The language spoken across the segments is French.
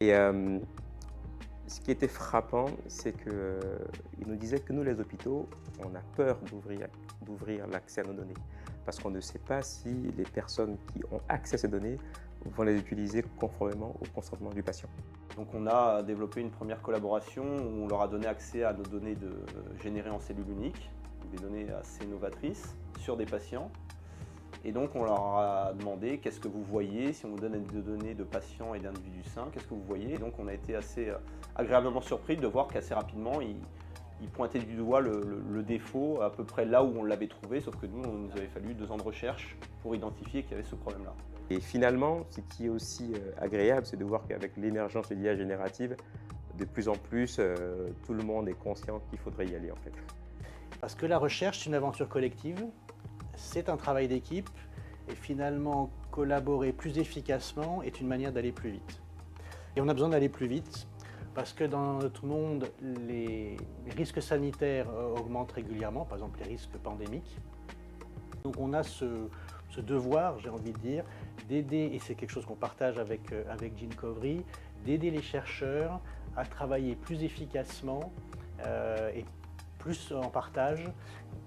Et ce qui était frappant, c'est qu'il nous disait que nous, les hôpitaux, on a peur d'ouvrir l'accès à nos données. Parce qu'on ne sait pas si les personnes qui ont accès à ces données vont les utiliser conformément au consentement du patient. Donc on a développé une première collaboration où on leur a donné accès à nos données générées en cellule unique, des données assez novatrices sur des patients. Et donc on leur a demandé qu'est-ce que vous voyez, si on vous donne des données de patients et d'individus sains, qu'est-ce que vous voyez. Et donc on a été assez agréablement surpris de voir qu'assez rapidement, ils pointaient du doigt le défaut à peu près là où on l'avait trouvé, sauf que nous, il nous avait fallu 2 ans de recherche pour identifier qu'il y avait ce problème-là. Et finalement, ce qui est aussi agréable, c'est de voir qu'avec l'émergence de l'IA générative, de plus en plus, tout le monde est conscient qu'il faudrait y aller en fait. Parce que la recherche, c'est une aventure collective, c'est un travail d'équipe, et finalement, collaborer plus efficacement est une manière d'aller plus vite. Et on a besoin d'aller plus vite, parce que dans notre monde, les risques sanitaires augmentent régulièrement, par exemple les risques pandémiques. Donc on a ce devoir, j'ai envie de dire, d'aider, et c'est quelque chose qu'on partage avec Ginkgory, d'aider les chercheurs à travailler plus efficacement et plus en partage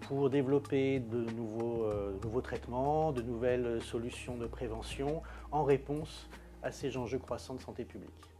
pour développer de nouveaux traitements, de nouvelles solutions de prévention en réponse à ces enjeux croissants de santé publique.